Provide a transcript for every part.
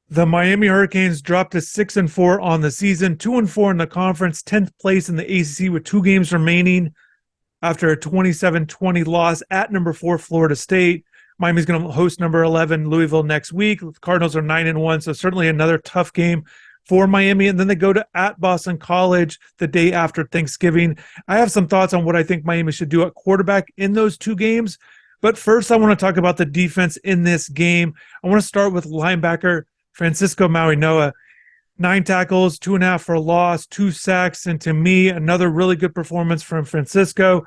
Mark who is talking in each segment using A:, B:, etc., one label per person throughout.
A: The Miami Hurricanes dropped to 6-4 on the season, 2-4 in the conference, 10th place in the ACC with 2 games remaining after a 27-20 loss at number 4 Florida State. Miami's going to host number 11 Louisville next week. The Cardinals are 9-1, so certainly another tough game for Miami. And then they go to at Boston College the day after Thanksgiving. I have some thoughts on what I think Miami should do at quarterback in those 2 games. But first, I want to talk about the defense in this game. I want to start with linebacker Francisco Mauigoa. 9 tackles, 2.5 for a loss, 2 sacks, and to me, another really good performance from Francisco.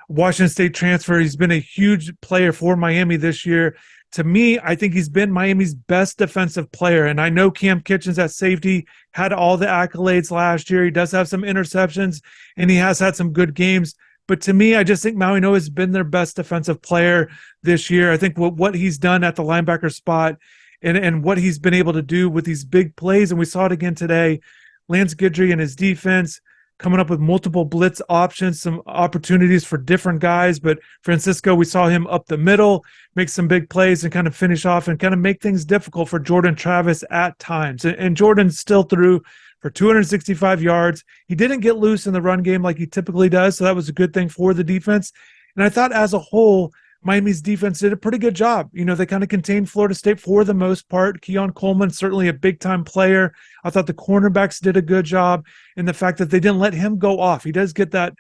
A: Washington State transfer. He's been a huge player for Miami this year. To me, I think he's been Miami's best defensive player. And I know Cam Kitchens at safety had all the accolades last year. He does have some interceptions, and he has had some good games. But to me, I just think Mauigoa has been their best defensive player this year. I think what he's done at the linebacker spot and what he's been able to do with these big plays, and we saw it again today, Lance Guidry and his defense coming up with multiple blitz options, some opportunities for different guys. But Francisco, we saw him up the middle, make some big plays and kind of finish off and kind of make things difficult for Jordan Travis at times. And Jordan still threw for 265 yards. He didn't get loose in the run game like he typically does, so that was a good thing for the defense. And I thought as a whole, Miami's defense did a pretty good job. They kind of contained Florida State for the most part. Keon Coleman, certainly a big-time player. I thought the cornerbacks did a good job in the fact that they didn't let him go off. He does get that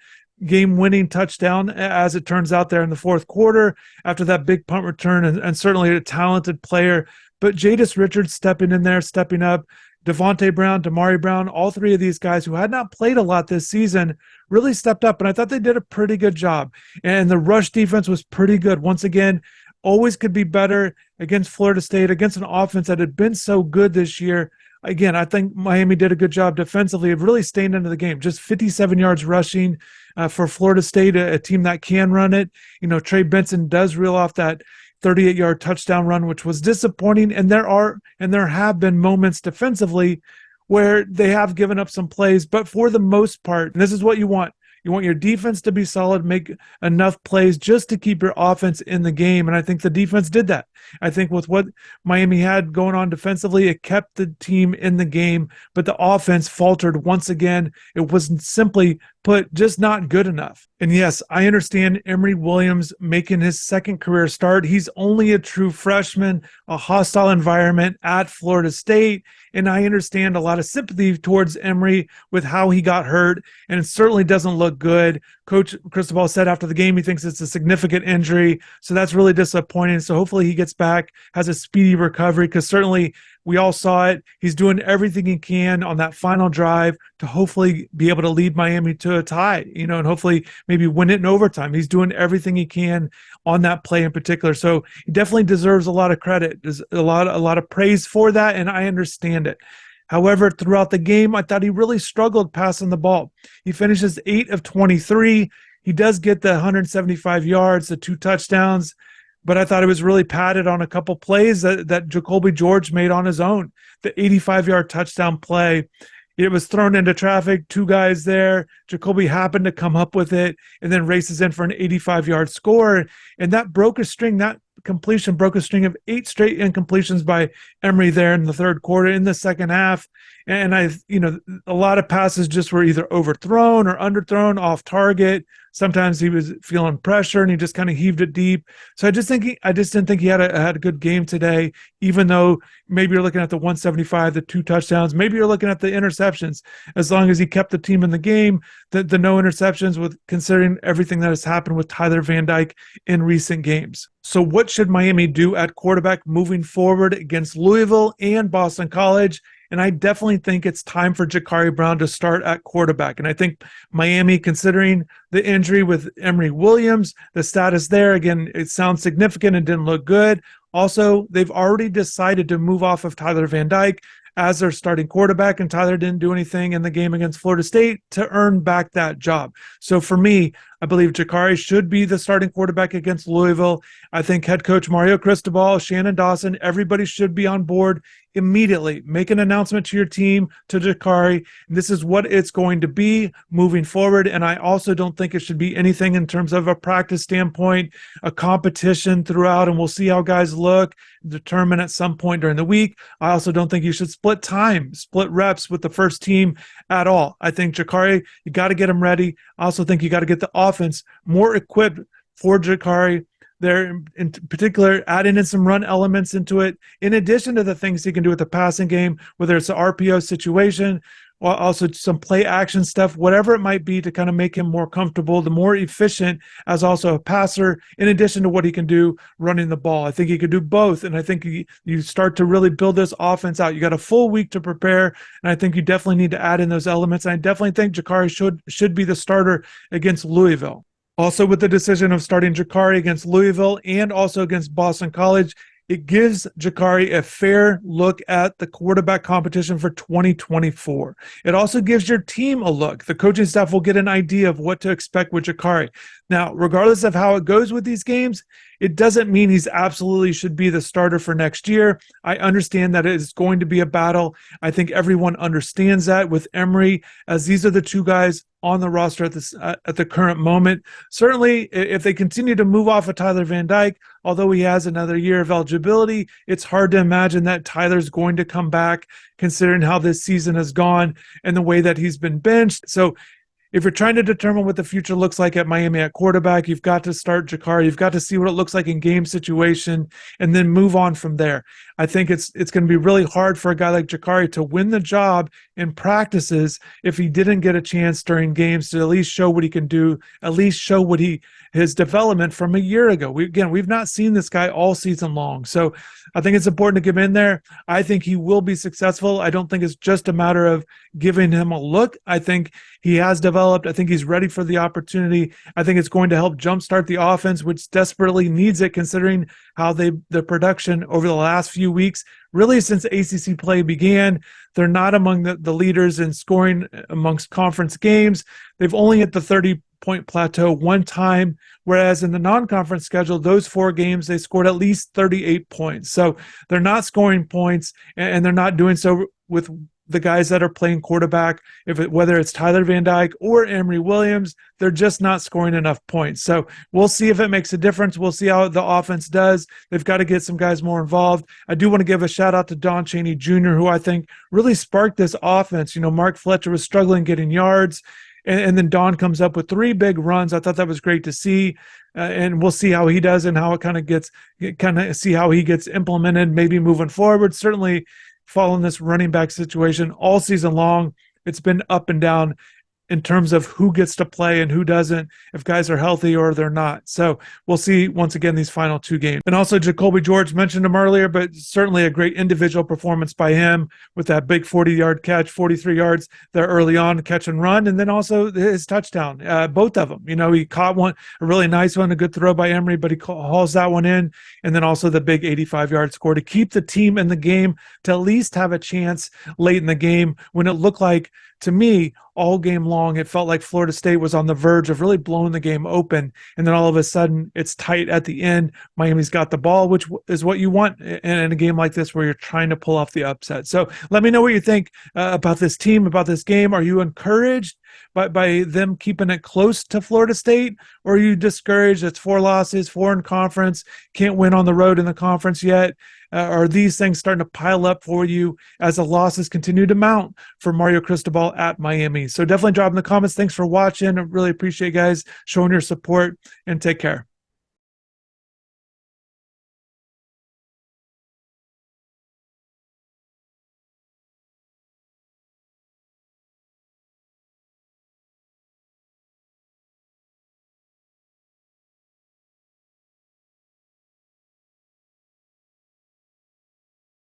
A: game-winning touchdown, as it turns out, there in the fourth quarter after that big punt return, and certainly a talented player. But Jadis Richards stepping in there, stepping up. Devontae Brown, Damari Brown, all three of these guys who had not played a lot this season really stepped up, and I thought they did a pretty good job. And the rush defense was pretty good. Once again, always could be better against Florida State, against an offense that had been so good this year. Again, I think Miami did a good job defensively of really staying into the game. Just 57 yards rushing for Florida State, a team that can run it. Trey Benson does reel off that 38-yard touchdown run, which was disappointing. And there have been moments defensively where they have given up some plays, but for the most part, and this is what you want. You want your defense to be solid, make enough plays just to keep your offense in the game. And I think the defense did that. I think with what Miami had going on defensively, it kept the team in the game, but the offense faltered once again. It wasn't, simply put, just not good enough. And yes, I understand Emory Williams making his second career start. He's only a true freshman, a hostile environment at Florida State. And I understand a lot of sympathy towards Emory with how he got hurt, and it certainly doesn't look good. Coach Cristobal said after the game he thinks it's a significant injury, so that's really disappointing. So hopefully he gets back, has a speedy recovery, because certainly we all saw it. He's doing everything he can on that final drive to hopefully be able to lead Miami to a tie, and hopefully maybe win it in overtime. He's doing everything he can on that play in particular. So he definitely deserves a lot of credit. There's a lot of praise for that, and I understand it. However, throughout the game, I thought he really struggled passing the ball. He finishes 8 of 23. He does get the 175 yards, the 2 touchdowns, but I thought it was really padded on a couple plays that Jacoby George made on his own. The 85-yard touchdown play, it was thrown into traffic, 2 guys there. Jacoby happened to come up with it and then races in for an 85-yard score. And that broke a string, that completion broke a string of 8 straight incompletions by Emory there in the third quarter, in the second half. And a lot of passes just were either overthrown or underthrown, off target. Sometimes he was feeling pressure and he just kind of heaved it deep. So I just didn't think he had a good game today, even though maybe you're looking at the 175, the 2 touchdowns, maybe you're looking at the interceptions. As long as he kept the team in the game, the no interceptions, with considering everything that has happened with Tyler Van Dyke in recent games. So what should Miami do at quarterback moving forward against Louisville and Boston College? And I definitely think it's time for Jakari Brown to start at quarterback. And I think Miami, considering the injury with Emory Williams, the status there, again, it sounds significant and didn't look good. Also, they've already decided to move off of Tyler Van Dyke as their starting quarterback, and Tyler didn't do anything in the game against Florida State to earn back that job. So for me, I believe Jakari should be the starting quarterback against Louisville. I think head coach Mario Cristobal, Shannon Dawson, everybody should be on board immediately make an announcement to your team, to Jakari. This is what it's going to be moving forward. And I also don't think it should be anything in terms of a practice standpoint, a competition throughout, and we'll see how guys look, determine at some point during the week. I also don't think you should split time, split reps with the first team at all. I think Jakari, you got to get him ready. I also think you got to get the offense more equipped for Jakari. They're in particular adding in some run elements into it, in addition to the things he can do with the passing game, whether it's an RPO situation or also some play action stuff, whatever it might be to kind of make him more comfortable, the more efficient as also a passer, in addition to what he can do running the ball. I think he could do both. And I think you start to really build this offense out. You got a full week to prepare. And I think you definitely need to add in those elements. And I definitely think Jakari should be the starter against Louisville. Also, with the decision of starting Jakari against Louisville and also against Boston College, it gives Jakari a fair look at the quarterback competition for 2024. It also gives your team a look. The coaching staff will get an idea of what to expect with Jakari. Now, regardless of how it goes with these games, it doesn't mean he's absolutely should be the starter for next year. I understand that it is going to be a battle. I think everyone understands that with Emory, as these are the two guys on the roster at the current moment. Certainly, if they continue to move off of Tyler Van Dyke, although he has another year of eligibility, it's hard to imagine that Tyler's going to come back considering how this season has gone and the way that he's been benched. So if you're trying to determine what the future looks like at Miami at quarterback, you've got to start Jakari. You've got to see what it looks like in game situation and then move on from there. I think it's going to be really hard for a guy like Jakari to win the job in practices if he didn't get a chance during games to at least show what he can do, at least show what his development from a year ago. We've not seen this guy all season long. So I think it's important to get him in there. I think he will be successful. I don't think it's just a matter of giving him a look. I think he has developed. I think he's ready for the opportunity. I think it's going to help jumpstart the offense, which desperately needs it considering how the production over the last few weeks, really since ACC play began, they're not among the leaders in scoring amongst conference games. They've only hit the 30-point plateau one time, whereas in the non-conference schedule, those 4 games, they scored at least 38 points. So they're not scoring points, and they're not doing so with the guys that are playing quarterback, whether it's Tyler Van Dyke or Emory Williams, they're just not scoring enough points. So we'll see if it makes a difference. We'll see how the offense does. They've got to get some guys more involved. I do want to give a shout out to Don Chaney Jr., who I think really sparked this offense. Mark Fletcher was struggling getting yards, and then Don comes up with 3 big runs. I thought that was great to see. And we'll see how he does and how it see how he gets implemented maybe moving forward. Certainly, following this running back situation all season long, it's been up and down in terms of who gets to play and who doesn't, if guys are healthy or they're not. So we'll see once again these final 2 games. And also Jacoby George, mentioned him earlier, but certainly a great individual performance by him with that big 40-yard catch, 43 yards there early on, catch and run, and then also his touchdown, both of them. He caught one, a really nice one, a good throw by Emory, but he hauls that one in, and then also the big 85-yard score to keep the team in the game, to at least have a chance late in the game when it looked like, to me, all game long, it felt like Florida State was on the verge of really blowing the game open. And then all of a sudden, it's tight at the end. Miami's got the ball, which is what you want in a game like this where you're trying to pull off the upset. So let me know what you think about this team, about this game. Are you encouraged by them keeping it close to Florida State? Or are you discouraged? It's 4 losses, 4 in conference, can't win on the road in the conference yet. Are these things starting to pile up for you as the losses continue to mount for Mario Cristobal at Miami? So definitely drop in the comments. Thanks for watching. I really appreciate you guys showing your support, and take care.